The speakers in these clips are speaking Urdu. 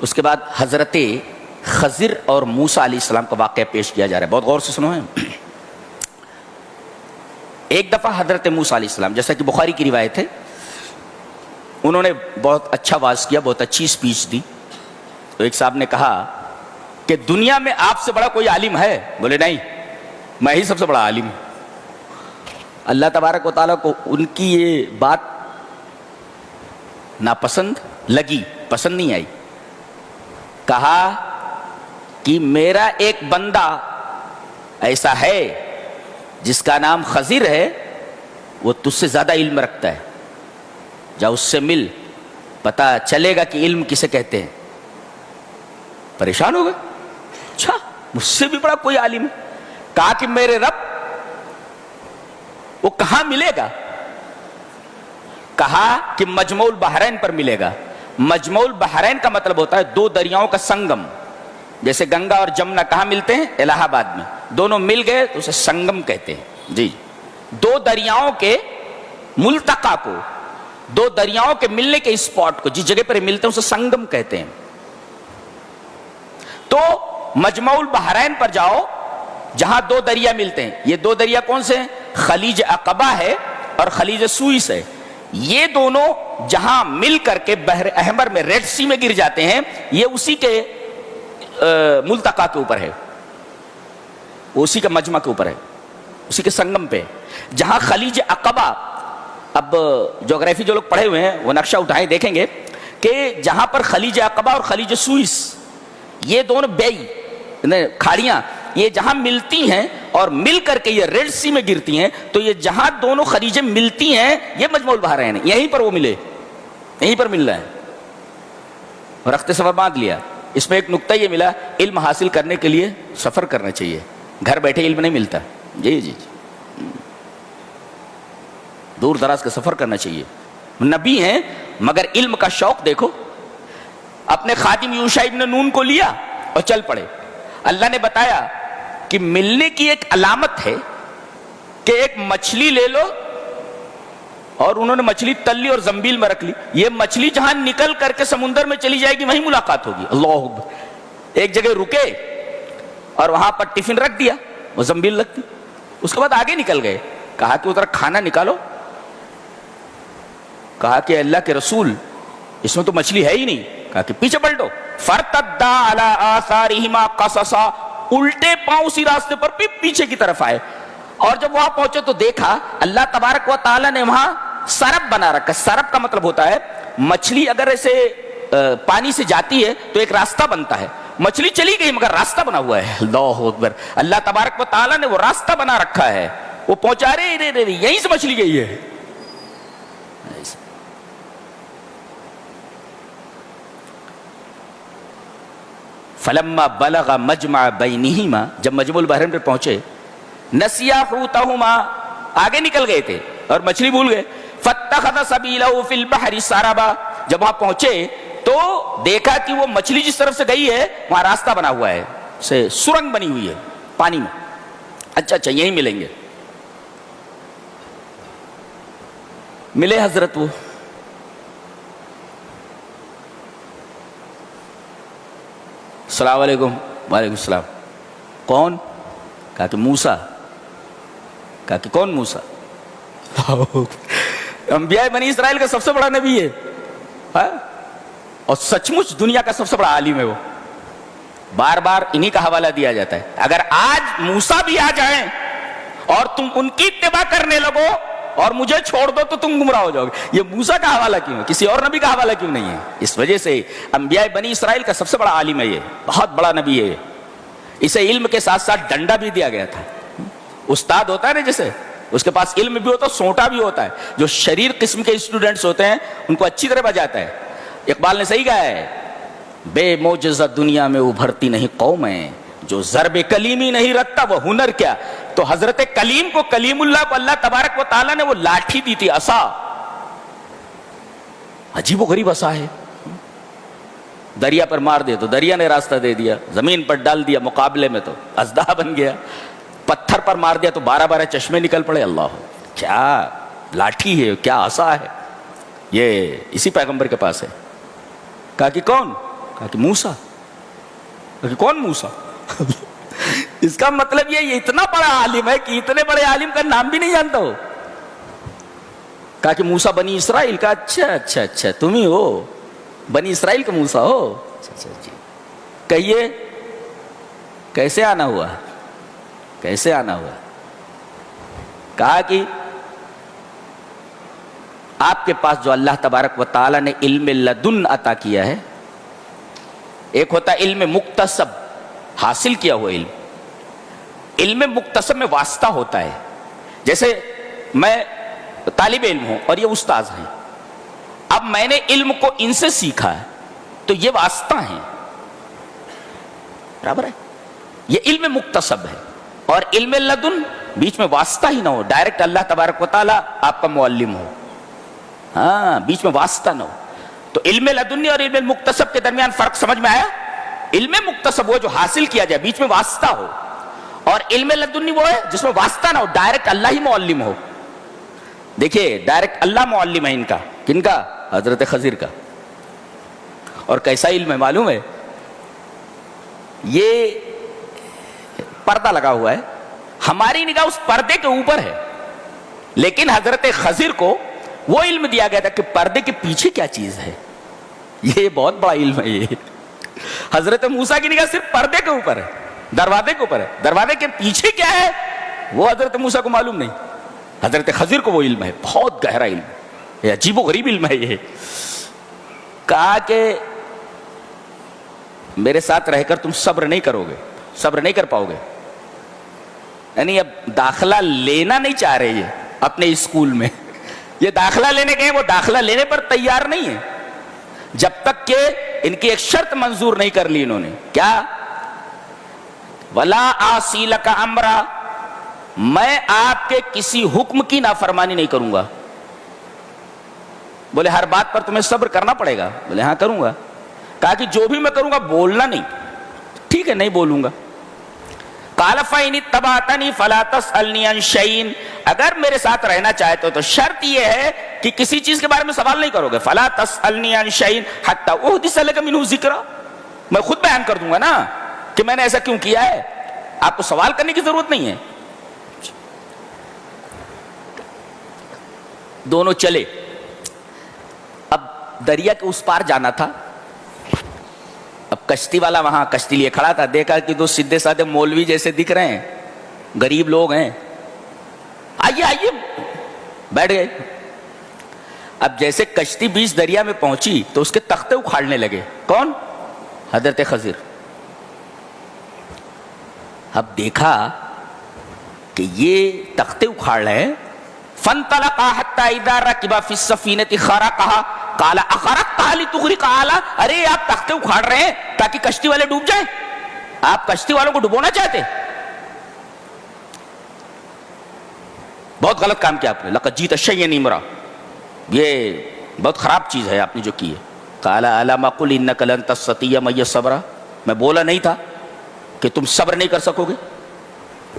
اس کے بعد حضرت خضر اور موسیٰ علیہ السلام کا واقعہ پیش کیا جا رہا ہے، بہت غور سے سنو ہے۔ ایک دفعہ حضرت موسیٰ علیہ السلام، جیسا کہ بخاری کی روایت ہے، انہوں نے بہت اچھا واعظ کیا، بہت اچھی اسپیچ دی۔ تو ایک صاحب نے کہا کہ دنیا میں آپ سے بڑا کوئی عالم ہے؟ بولے نہیں، میں ہی سب سے بڑا عالم ہوں۔ اللہ تبارک و تعالیٰ کو ان کی یہ بات ناپسند لگی، پسند نہیں آئی۔ کہا کہ میرا ایک بندہ ایسا ہے جس کا نام خضر ہے، وہ تجھ سے زیادہ علم رکھتا ہے، جا اس سے مل، پتہ چلے گا کہ علم کسے کہتے ہیں۔ پریشان ہو گئے، اچھا مجھ سے بھی بڑا کوئی عالم ہے؟ کہا کہ میرے رب وہ کہاں ملے گا؟ کہا کہ مجمع البحرین پر ملے گا۔ مجمع البحرین کا مطلب ہوتا ہے دو دریاؤں کا سنگم، جیسے گنگا اور جمنا کہاں ملتے ہیں؟ الہ آباد میں، دونوں مل گئے تو اسے سنگم کہتے ہیں۔ جی، دو دریاؤں کے ملتقا کو، دو دریاؤں کے ملنے کے اسپاٹ کو، جس جگہ پر ملتے ہیں اسے سنگم کہتے ہیں۔ تو مجمع البحرین پر جاؤ جہاں دو دریا ملتے ہیں۔ یہ دو دریا کون سے ہیں؟ خلیج عقبہ ہے اور خلیج سوئس ہے۔ یہ دونوں جہاں مل کر کے بحر احمر میں، ریڈ سی میں گر جاتے ہیں، یہ اسی کے ملتقا کے اوپر ہے، اسی کا مجمع کے اوپر ہے، اسی کے سنگم پہ۔ جہاں خلیج عقبہ، اب جغرافی جو لوگ پڑھے ہوئے ہیں وہ نقشہ اٹھائیں دیکھیں گے کہ جہاں پر خلیج عقبہ اور خلیج سوئس، یہ دونوں بیئی کھاڑیاں، یہ جہاں ملتی ہیں اور مل کر کے یہ ریڈ سی میں گرتی ہیں، تو یہ جہاں دونوں خلیجیں ملتی ہیں یہ مجمع البحرین ہے، یہیں پر وہ ملے، یہیں پر مل رہا ہے۔ اور رخت سفر باندھ لیا۔ اس میں ایک نقطہ یہ ملا، علم حاصل کرنے کے لیے سفر کرنا چاہیے، گھر بیٹھے علم نہیں ملتا۔ جی جی جی، دور دراز کا سفر کرنا چاہیے۔ نبی ہیں مگر علم کا شوق دیکھو۔ اپنے خادم یوشع ابن نون کو لیا اور چل پڑے۔ اللہ نے بتایا کہ ملنے کی ایک علامت ہے کہ ایک مچھلی لے لو، اور انہوں نے مچھلی تل لی اور زنبیل میں رکھ لی۔ یہ مچھلی جہاں نکل کر کے سمندر میں چلی جائے گی وہیں ملاقات ہوگی۔ اللہ اکبر۔ ایک جگہ رکے اور وہاں پر ٹفن رکھ دیا، وہ زنبیل رکھ دی، اس کے بعد آگے نکل گئے۔ کہا کہ ادھر کھانا نکالو۔ کہا کہ اللہ کے رسول اس میں تو مچھلی ہے ہی نہیں۔ کہا کہ پیچھے پلٹو۔ فرتدا علی آثارہما قصصا، الٹے پاؤں اسی راستے پر بھی پیچھے کی طرف آئے، اور جب وہاں پہنچے تو دیکھا اللہ تبارک و تعالی نے وہاں سرب بنا رکھا۔ سرب کا مطلب ہوتا ہے مچھلی اگر ایسے پانی سے جاتی ہے تو ایک راستہ بنتا ہے، مچھلی چلی گئی مگر راستہ بنا ہوا ہے۔ اللہ اکبر۔ اللہ تبارک و تعالی نے وہ راستہ بنا رکھا ہے، وہ پہنچا رہے یہیں سے مچھلی گئی ہے۔ فلما بلغ مجمع بینہما، جب مجمع البحرین پہ پہنچے، نسیا حوتہما، آگے نکل گئے تھے اور مچھلی بھول گئے۔ فاتخذ سبیلہ فی البحر سربا، جب وہاں پہنچے تو دیکھا کہ وہ مچھلی جس طرف سے گئی ہے وہاں راستہ بنا ہوا ہے، سے سرنگ بنی ہوئی ہے پانی میں۔ اچھا یہیں ملیں گے۔ ملے حضرت وہ، السلام علیکم۔ وعلیکم السلام۔ کون؟ کہا کہ موسیٰ۔ کہا کہ کون موسیٰ؟ انبیاء بنی اسرائیل کا سب سے بڑا نبی ہے، اور سچ مچ دنیا کا سب سے بڑا عالم ہے وہ۔ بار بار انہی کا حوالہ دیا جاتا ہے۔ اگر آج موسیٰ بھی آ جائیں اور تم ان کی اتباع کرنے لگو اور مجھے چھوڑ دو تو تم گمراہ ہو جاؤ گے۔ یہ موسیٰ کا حوالہ کیوں ہے، کسی اور نبی کا حوالہ کیوں نہیں ہے؟ اس وجہ سے انبیاء بنی اسرائیل کا سب سے بڑا عالم ہے، یہ بہت بڑا نبی ہے۔ اسے علم کے ساتھ ساتھ ڈنڈا بھی دیا گیا تھا۔ استاد ہوتا ہے نا، جیسے اس کے پاس علم بھی ہوتا ہے، سونٹا بھی ہوتا ہے۔ جو شریر قسم کے اسٹوڈنٹس ہوتے ہیں ان کو اچھی طرح بجاتا ہے۔ اقبال نے صحیح کہا ہے، بے معجزہ دنیا میں ابھرتی نہیں قومیں، جو ضرب کلیمی نہیں رکھتا وہ ہنر کیا۔ تو حضرت کلیم کو، کلیم اللہ کو اللہ تبارک و تعالیٰ نے وہ لاٹھی دی تھی، عصا، عجیب و غریب عصا ہے۔ دریا پر مار دے تو دریا نے راستہ دے دیا، زمین پر ڈال دیا مقابلے میں تو اژدہا بن گیا، پتھر پر مار دیا تو 12 چشمے نکل پڑے۔ اللہ، کیا لاٹھی ہے، کیا عصا ہے۔ یہ اسی پیغمبر کے پاس ہے۔ کہا کہ کون؟ کہا کہ موسیٰ. کہ کون موسیٰ؟ اس کا مطلب یہ اتنا بڑا عالم ہے کہ اتنے بڑے عالم کا نام بھی نہیں جانتا ہو. کہا کہ موسیٰ بنی اسرائیل. کا اچھا تم ہی ہو بنی اسرائیل کا موسیٰ ہو. اچھا جی. کہیے کیسے آنا ہوا؟ کیسے آنا ہوا؟ کہا کہ آپ کے پاس جو اللہ تبارک و تعالیٰ نے علم لدن عطا کیا ہے، ایک ہوتا ہے علم مکتسب، حاصل کیا ہوا علم. علم مکتسب میں واسطہ ہوتا ہے. جیسے میں طالب علم ہوں اور یہ استاذ ہیں، اب میں نے علم کو ان سے سیکھا ہے تو یہ واسطہ ہیں، برابر ہے. یہ علم مکتسب ہے. اور علم لدن بیچ میں واسطہ ہی نہ ہو، ڈائریکٹ اللہ تبارک و تعالیٰ آپ کا معلم ہو. ہاں، بیچ میں واسطہ نہ ہو. تو علم لدنی اور علم مکتسب کے درمیان فرق سمجھ میں آیا؟ علم مکتسب وہ جو حاصل کیا جائے، بیچ میں واسطہ ہو. اور علم لدنی وہ ہے جس میں واسطہ نہ ہو، ڈائریکٹ اللہ ہی معلم ہو. دیکھیے ڈائریکٹ اللہ معلم ہے ان کا. کن کا؟ حضرت خضر کا. اور کیسا علم ہے معلوم ہے؟ یہ پردہ لگا ہوا ہے، ہماری نگاہ اس پردے کے اوپر ہے، لیکن حضرت خضر کو وہ علم دیا گیا تھا کہ پردے کے پیچھے کیا چیز ہے. یہ بہت بڑا علم ہے. یہ حضرت موسیٰ کی نگاہ صرف پردے کے اوپر ہے، دروازے کے اوپر ہے. دروازے کے پیچھے کیا ہے وہ حضرت موسیٰ کو معلوم نہیں. حضرت خضر کو وہ علم ہے، بہت گہرا علم، یہ عجیب و غریب علم ہے. یہ کہا کہ میرے ساتھ رہ کر تم صبر نہیں کرو گے، صبر نہیں کر پاؤ گے. یعنی اب داخلہ لینا نہیں چاہ رہے یہ اپنے اسکول میں. یہ داخلہ لینے گئے، وہ داخلہ لینے پر تیار نہیں ہے جب تک کہ ان کی ایک شرط منظور نہیں کر لی انہوں نے. کیا؟ وَلَا آسِي لَكَ أَمْرًا، میں آپ کے کسی حکم کی نافرمانی نہیں کروں گا. بولے ہر بات پر تمہیں صبر کرنا پڑے گا؟ بولے ہاں کروں گا. کہا کہ جو بھی میں کروں گا بولنا نہیں. ٹھیک ہے نہیں بولوں گا. قَالَ فَإِنِ اتَّبَعْتَنِي فَلَا تَسْأَلْنِي عَنْ شَيْءٍ، اگر میرے ساتھ رہنا چاہتے ہو تو شرط یہ ہے کہ کسی چیز کے بارے میں سوال نہیں کرو گے. فَلَا تَسْأَلْنِي عَنْ شَيْءٍ حَتَّى أُحْدِثَ لَكَ مِنْهُ ذِكْرًا، میں خود بیان کر دوں گا نا کہ میں نے ایسا کیوں کیا ہے. آپ کو سوال کرنے کی ضرورت نہیں ہے. دونوں چلے. اب دریا کے اس پار جانا تھا. اب کشتی والا وہاں کشتی لیے کھڑا تھا. دیکھا کہ دو سیدھے سادھے مولوی جیسے دکھ رہے ہیں، غریب لوگ ہیں. آئیے آئیے، بیٹھ گئے. اب جیسے کشتی بیچ دریا میں پہنچی تو اس کے تختے اکھاڑنے لگے. کون؟ حضرت خضر. اب دیکھا کہ یہ تختے اکھاڑ رہے ہیں. فَانْطَلَقَا حَتَّى إِذَا رَكِبَ فِي السَّفِينَةِ خَرَقَهَا قَالَ أَخَرَقْتَهَا لِتُغْرِقَ أَهْلَهَا، ارے آپ تختے اکھاڑ رہے ہیں تاکہ کشتی والے ڈوب جائیں؟ آپ کشتی والوں کو ڈبونا چاہتے؟ بہت غلط کام کیا آپ نے. لَقَدْ جِئْتَ شَيْئًا إِمْرًا، یہ بہت خراب چیز ہے آپ نے جو کی ہے. قَالَ أَلَمْ أَقُلْ إِنَّكَ لَن تَسْتَطِيعَ مَعِيَ صَبْرًا، میں بولا نہیں تھا کہ تم صبر نہیں کر سکو گے؟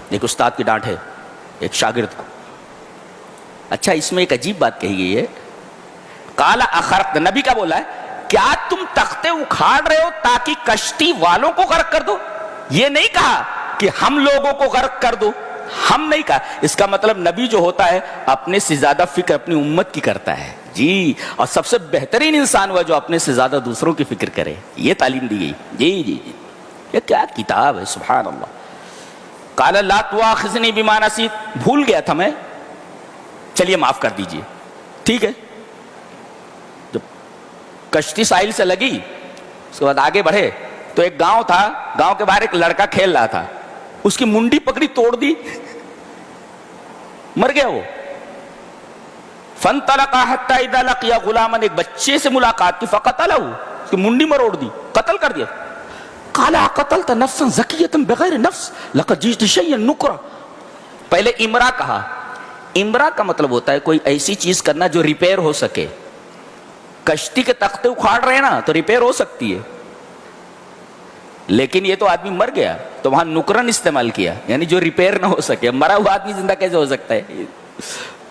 ایک استاد کی ڈانٹ ہے ایک شاگرد کو. اچھا اس میں ایک عجیب بات کہی گئی ہے. قال اخرقت، نبی کا بولا ہے کیا تم تختے اکھاڑ رہے ہو تاکہ کشتی والوں کو غرق کر دو؟ یہ نہیں کہا کہ ہم لوگوں کو غرق کر دو، ہم نہیں کہا. اس کا مطلب نبی جو ہوتا ہے اپنے سے زیادہ فکر اپنی امت کی کرتا ہے جی. اور سب سے بہترین انسان ہوا جو اپنے سے زیادہ دوسروں کی فکر کرے. یہ تعلیم دی گئی. جی جی جی، یہ کیا کتاب ہے، سبحان اللہ. قال لا تؤاخذنی بما نسیت، بھول گیا تھا میں، چلیے معاف کر دیجئے. ٹھیک ہے. جب کشتی ساحل سے لگی اس کے بعد آگے بڑھے تو ایک گاؤں تھا، گاؤں کے باہر ایک لڑکا کھیل رہا تھا. اس کی منڈی پکڑی، توڑ دی، مر گیا وہ. فانطلقا حتى اذا لقي غلاما، ایک بچے سے ملاقات کی، فقتلہ، اس کی منڈی مروڑ دی، قتل کر دیا. قال قتلت نفسا زکیۃ بغیر نفس لقد جئت شیئا نکرا. پہلے امرا کہا. امرا کا مطلب ہوتا ہے کوئی ایسی چیز کرنا جو ریپیئر ہو سکے. کشتی کے تختے اکھاڑ رہے ہیں نا تو ریپیئر ہو سکتی ہے، لیکن یہ تو آدمی مر گیا تو وہاں نکرن استعمال کیا، یعنی جو ریپیئر نہ ہو سکے. مرا ہوا آدمی زندہ کیسے ہو سکتا ہے؟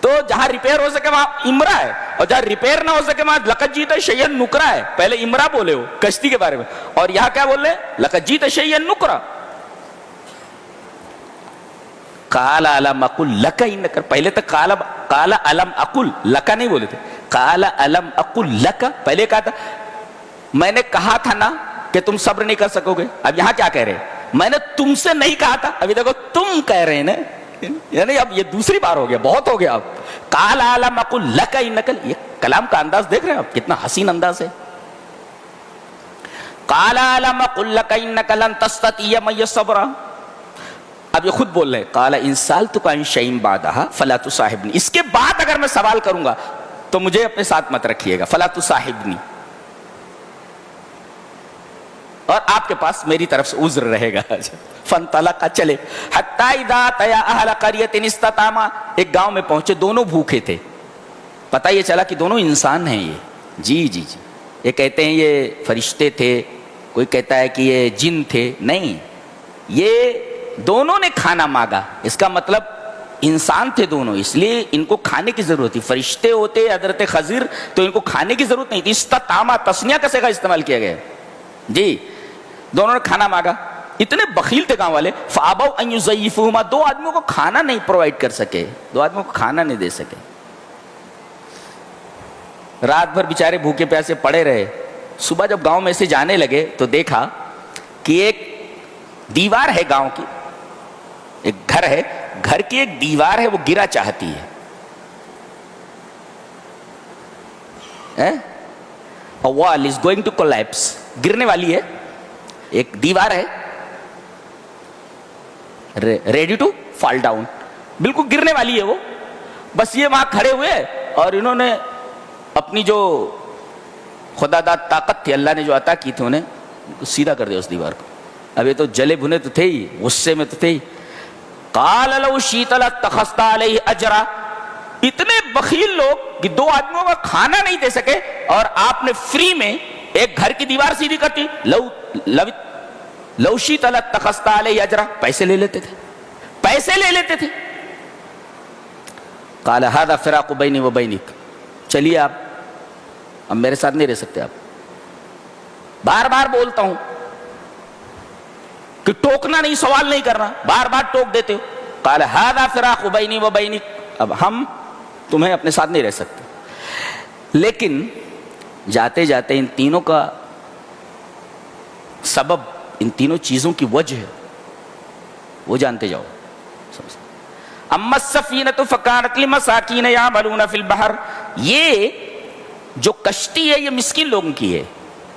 تو جہاں ریپیئر ہو سکے وہاں امرا ہے، اور جہاں ریپیئر نہ ہو سکے وہاں لقد جیت شیئن نکرا ہے. پہلے امرا بولے ہو کشتی کے بارے میں، اور یہاں کیا بول رہے ہیں؟ لقد جیت شیئن نکرا. قال الم اقل لک انک، پہلے تک قال الم اقل لک نہیں بولے تھے، قال الم اقل لک، پہلے کہا تھا میں نے کہا تھا نا کہ تم صبر نہیں کر سکو گے. اب یہاں کیا کہہ رہے ہیں؟ میں نے تم سے نہیں کہا تھا، ابھی دیکھو تم کہہ رہے ہیں نا، یعنی اب یہ دوسری بار ہو گیا، بہت ہو گیا. اب قال الم اقل لک انک، یہ کلام کا انداز دیکھ رہے ہیں آپ کتنا حسین انداز ہے. قال الم اقل لک انک لن تستطيع معي صبرا. اب یہ خود بول رہے ہیں قال ان سالتک عن شیء بعدها فلا تصاحبنی، اس کے بعد اگر میں سوال کروں گا تو مجھے اپنے ساتھ مت رکھیے گا. فلا تصاحبنی، اور آپ کے پاس میری طرف سے عذر رہے گا. فانطلق، چلے. حتی اذا اتیا اہل قریۃ استطعما، ایک گاؤں میں پہنچے، دونوں بھوکے تھے. پتہ یہ چلا کہ دونوں انسان ہیں یہ. جی جی جی، یہ کہتے ہیں یہ فرشتے تھے، کوئی کہتا ہے کہ یہ جن تھے. نہیں، یہ دونوں نے کھانا مانگا، اس کا مطلب انسان تھے دونوں، اس لیے ان کو کھانے کی ضرورت تھی. فرشتے ہوتے حضرت خضر تو ان کو کھانے کی ضرورت نہیں تھی. استطعما تسنیہ کا صیغہ استعمال کیا گیا. جی، دونوں نے کھانا مانگا. اتنے بخیل تھے گاؤں والے. فابوا ان یضیفوہما، دو آدمیوں کو کھانا نہیں پرووائڈ کر سکے، دو آدمیوں کو کھانا نہیں دے سکے. رات بھر بیچارے بھوکے پیاسے پڑے رہے. صبح جب گاؤں میں سے جانے لگے تو دیکھا کہ ایک دیوار ہے گاؤں کی، ایک گھر ہے، گھر کی ایک دیوار ہے وہ گرا چاہتی ہے. A wall is going to collapse، گرنے والی ہے. ایک دیوار ہے ریڈی ٹو فال ڈاؤن، بالکل گرنے والی ہے وہ. بس یہ وہاں کھڑے ہوئے اور انہوں نے اپنی جو خدا داد طاقت تھی، اللہ نے جو عطا کی تھی، انہیں سیدھا کر دیا اس دیوار کو. اب یہ تو جلے بھنے تو تھے ہی، غصے میں تو تھے ہی. قال لو شئت لاتخذت علیہ اجرا، اتنے بخیل لوگ کہ دو آدمیوں کا کھانا نہیں دے سکے اور آپ نے فری میں ایک گھر کی دیوار سیدھی کرتی. لو شئت لاتخذت علیہ اجرا، پیسے لے لیتے تھے، پیسے لے لیتے تھے. قال هذا فراق بینی و بینک، چلیے آپ اب میرے ساتھ نہیں رہ سکتے. آپ بار بار بولتا ہوں کہ ٹوکنا نہیں، سوال نہیں کرنا، بار بار ٹوک دیتے ہو. قال هذا فراق بینی و بینک، اب ہم تمہیں اپنے ساتھ نہیں رہ سکتے. لیکن جاتے جاتے ان تینوں کا سبب، ان تینوں چیزوں کی وجہ وہ جانتے جاؤ. اما السفینۃ فکانت لمساکین یعملون فی البحر، یہ جو کشتی ہے یہ مسکین لوگوں کی ہے،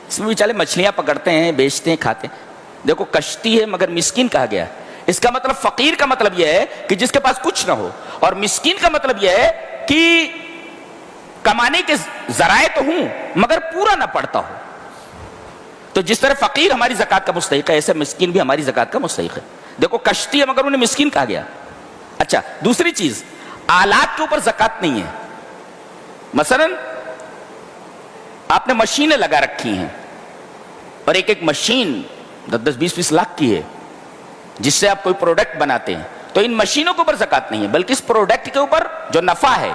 اس میں بیچارے مچھلیاں پکڑتے ہیں، بیچتے ہیں، کھاتے ہیں. دیکھو کشتی ہے مگر مسکین کہا گیا. اس کا مطلب فقیر کا مطلب یہ ہے کہ جس کے پاس کچھ نہ ہو، اور مسکین کا مطلب یہ ہے کہ کمانے کے ذرائع تو ہوں مگر پورا نہ پڑتا ہو. تو جس طرح فقیر ہماری زکوٰۃ کا مستحق ہے، ایسے مسکین بھی ہماری زکوٰۃ کا مستحق ہے. دیکھو کشتی ہے مگر انہیں مسکین کہا گیا. اچھا، دوسری چیز، آلات کے اوپر زکوٰۃ نہیں ہے. مثلا آپ نے مشینیں لگا رکھی ہیں اور ایک ایک مشین 10-20 لاکھ کی ہے جس سے آپ کوئی پروڈکٹ بناتے ہیں، تو ان مشینوں کے اوپر زکوٰۃ نہیں ہے، بلکہ اس پروڈکٹ کے اوپر جو نفع ہے،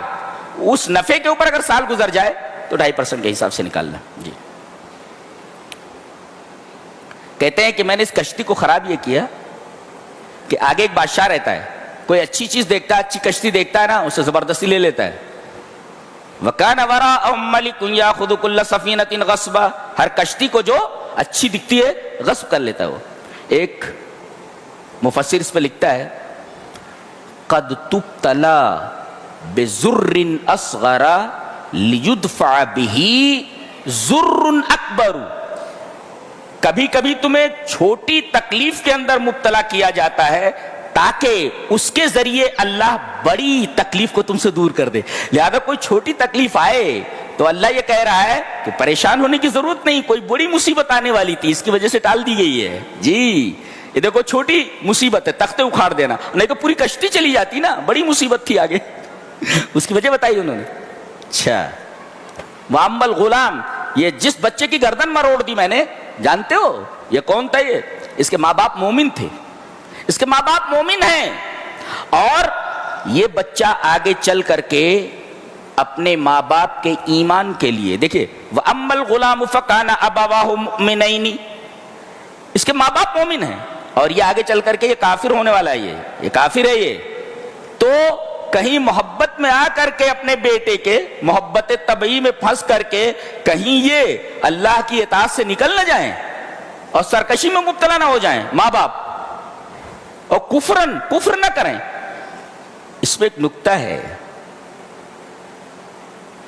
اس نفع کے اوپر اگر سال گزر جائے تو 2.5% کے حساب سے نکالنا. جی، کہتے ہیں کہ میں نے اس کشتی کو خراب یہ کیا کہ آگے ایک بادشاہ رہتا ہے، کوئی اچھی چیز دیکھتا ہے، اچھی کشتی دیکھتا ہے نا، اسے زبردستی لے لیتا ہے. وَكَانَ وَرَاءَهُم مَلِكٌ يَأْخُذُ كُلَّ سَفِينَةٍ غَصْبًا، ہر کشتی کو جو اچھی دکھتی ہے غصب کر لیتا ہے وہ. ایک مفسر اس پہ لکھتا ہے قد تبتلا بزر اصغر لیدفع به زر اکبر، کبھی کبھی تمہیں چھوٹی تکلیف کے اندر مبتلا کیا جاتا ہے تاکہ اس کے ذریعے اللہ بڑی تکلیف کو تم سے دور کر دے. لہذا کوئی چھوٹی تکلیف آئے تو اللہ یہ کہہ رہا ہے کہ پریشان ہونے کی ضرورت نہیں، کوئی بڑی مصیبت آنے والی تھی، اس کی وجہ سے ٹال دی گئی ہے. جی، یہ دیکھو چھوٹی مصیبت ہے، تختے اکھاڑ دینا، نہیں تو پوری کشتی چلی جاتی نا، بڑی مصیبت تھی آگے، اس کی وجہ بتائی انہوں نے. اچھا، وَأَمَّا الْغُلَامُ، یہ جس بچے کی گردن مروڑ دی میں نے، جانتے ہو یہ کون تھا؟ یہ اس کے ماں باپ مومن تھے، اس کے ماں باپ مومن ہیں، اور یہ بچہ آگے چل کر کے اپنے ماں باپ کے ایمان کے لیے، دیکھیے وَأَمَّا الْغُلَامُ فَكَانَ أَبَوَاهُ مُؤْمِنَيْنِ، اس کے ماں باپ مومن ہیں اور یہ آگے چل کر کے یہ کافر ہونے والا ہے، یہ کافر ہے، یہ تو کہیں محبت میں آ کر کے اپنے بیٹے کے محبت طبعی میں پھنس کر کے کہیں یہ اللہ کی اطاعت سے نکل نہ جائیں اور سرکشی میں مبتلا نہ ہو جائیں ماں باپ، اور کفر نہ کریں۔ اس میں ایک نکتہ ہے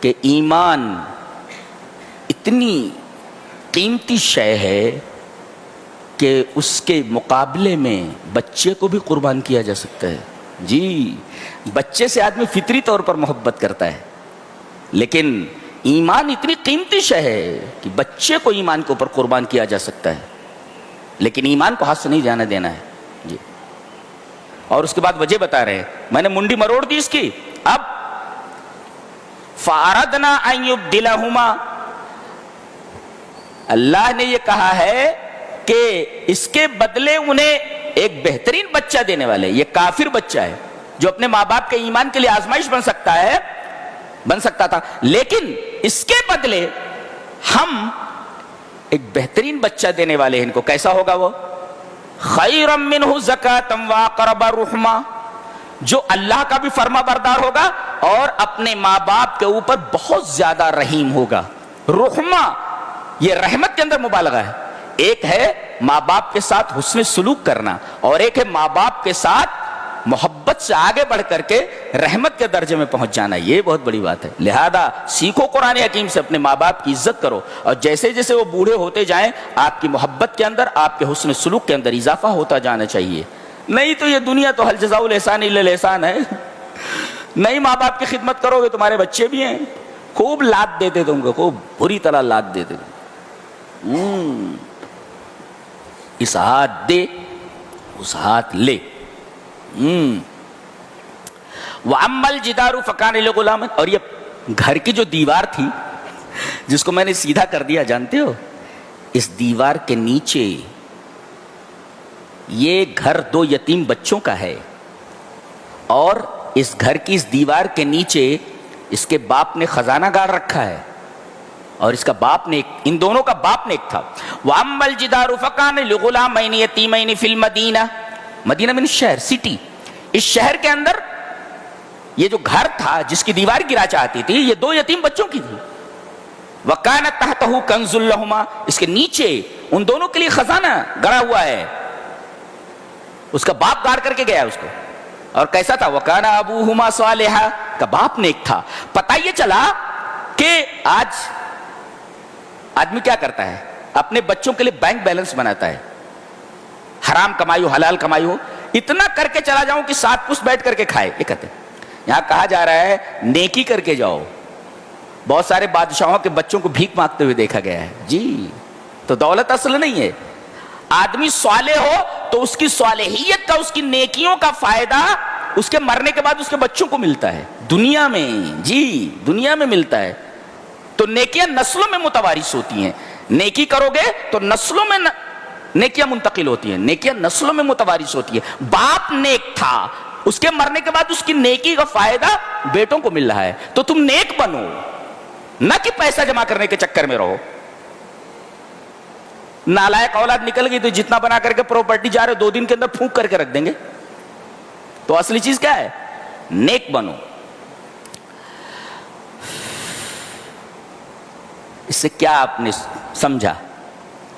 کہ ایمان اتنی قیمتی شے ہے کہ اس کے مقابلے میں بچے کو بھی قربان کیا جا سکتا ہے۔ جی، بچے سے آدمی فطری طور پر محبت کرتا ہے، لیکن ایمان اتنی قیمتی شے ہے کہ بچے کو ایمان کے اوپر قربان کیا جا سکتا ہے، لیکن ایمان کو ہاتھ سے نہیں جانے دینا ہے۔ جی، اور اس کے بعد وجہ بتا رہے ہیں، میں نے منڈی مروڑ دی اس کی، اب فَأَرَدْنَا أَن يُبْدِلَهُمَا، اللہ نے یہ کہا ہے کہ اس کے بدلے انہیں ایک بہترین بچہ دینے والے، یہ کافر بچہ ہے جو اپنے ماں باپ کے ایمان کے لیے آزمائش بن سکتا تھا، لیکن اس کے بدلے ہم ایک بہترین بچہ دینے والے ہیں ان کو۔ کیسا ہوگا وہ؟ خیرا منہ زکاۃ واقرب رحما، جو اللہ کا بھی فرما بردار ہوگا اور اپنے ماں باپ کے اوپر بہت زیادہ رحیم ہوگا۔ رحما یہ رحمت کے اندر مبالغہ ہے، ایک ہے ماں باپ کے ساتھ حسن سلوک کرنا اور ایک ہے ماں باپ کے ساتھ محبت سے آگے بڑھ کر کے رحمت کے درجے میں پہنچ جانا، یہ بہت بڑی بات ہے۔ لہذا سیکھو قرآن حکیم سے، اپنے ماں باپ کی عزت کرو، اور جیسے جیسے وہ بوڑھے ہوتے جائیں آپ کی محبت کے اندر، آپ کے حسن سلوک کے اندر اضافہ ہوتا جانا چاہیے۔ نہیں تو یہ دنیا تو حل جزاء الاحسان الا الاحسان ہے، نہیں ماں باپ کی خدمت کرو گے، تمہارے بچے بھی ہیں، خوب لات دیتے تم کو، خوب بری طرح لات دیتے تم، اس ہاتھ دے اس ہاتھ لے۔ وَأَمَّا الْجِدَارُ فَكَانَ لِغُلَامٍ، اور یہ گھر کی جو دیوار تھی جس کو میں نے سیدھا کر دیا، جانتے ہو اس دیوار کے نیچے یہ گھر دو یتیم بچوں کا ہے، اور اس گھر کی اس دیوار کے نیچے اس کے باپ نے خزانہ گاڑ رکھا ہے، اور اس کا باپ نے ان دونوں کا باپ نے ایک تھا۔ وَأَمَّا الْجِدَارُ فَكَانَ لِغُلَامَيْنِ يَتِيمَيْنِ فِي الْمَدِينَةِ، مدینہ میں شہر، سٹی، اس شہر کے اندر یہ جو گھر تھا جس کی دیوار گرا چاہتی تھی یہ دو یتیم بچوں کی تھی۔ وَكَانَ تَحْتَهُ كَنْزٌ لَهُمَا، اس کے نیچے ان دونوں کے لیے خزانہ گڑا ہوا ہے، اس کا باپ گاڑ کر کے گیا اس کو، اور کیسا تھا؟ وَكَانَ أَبُوهُمَا صَالِحًا، کا باپ نیک تھا۔ پتہ یہ چلا کہ آج آدمی کیا کرتا ہے، اپنے بچوں کے لیے بینک بیلنس بناتا ہے، حرام کمائی ہو حلال کمائی ہو، اتنا کر کے چلا جاؤں کہ ساتھ پشت بیٹھ کر کے کھائے، یہ کہتے ہیں۔ یہاں کہا جا رہا ہے نیکی کر کے جاؤ، بہت سارے بادشاہوں کے بچوں کو بھیک مانگتے ہوئے دیکھا گیا ہے۔ جی، تو دولت اصل نہیں ہے، آدمی صالح ہو تو اس کی صالحیت کا، اس کی نیکیوں کا فائدہ اس کے مرنے کے بعد اس کے بچوں کو ملتا ہے دنیا میں، جی دنیا میں ملتا ہے۔ تو نیکیاں نسلوں میں متوارث ہوتی ہیں، نیکی کرو گے تو نسلوں میں نیکیاں منتقل ہوتی ہیں، نیکیاں نسلوں میں متوارث ہوتی ہے۔ باپ نیک تھا، اس کے مرنے کے بعد اس کی نیکی کا فائدہ بیٹوں کو مل رہا ہے، تو تم نیک بنو، نہ کہ پیسہ جمع کرنے کے چکر میں رہو۔ نالائق اولاد نکل گئی تو جتنا بنا کر کے پراپرٹی جا رہے 2 دن کے اندر پھونک کر کے رکھ دیں گے، تو اصلی چیز کیا ہے؟ نیک بنو۔ اس سے کیا آپ نے سمجھا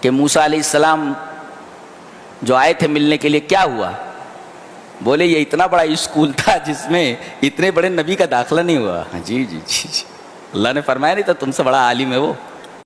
کہ موسیٰ علیہ السلام جو آئے تھے ملنے کے لیے کیا ہوا؟ بولے یہ اتنا بڑا اسکول تھا جس میں اتنے بڑے نبی کا داخلہ نہیں ہوا۔ جی جی جی جی، اللہ نے فرمایا نہیں تھا تم سے بڑا عالم ہے وہ۔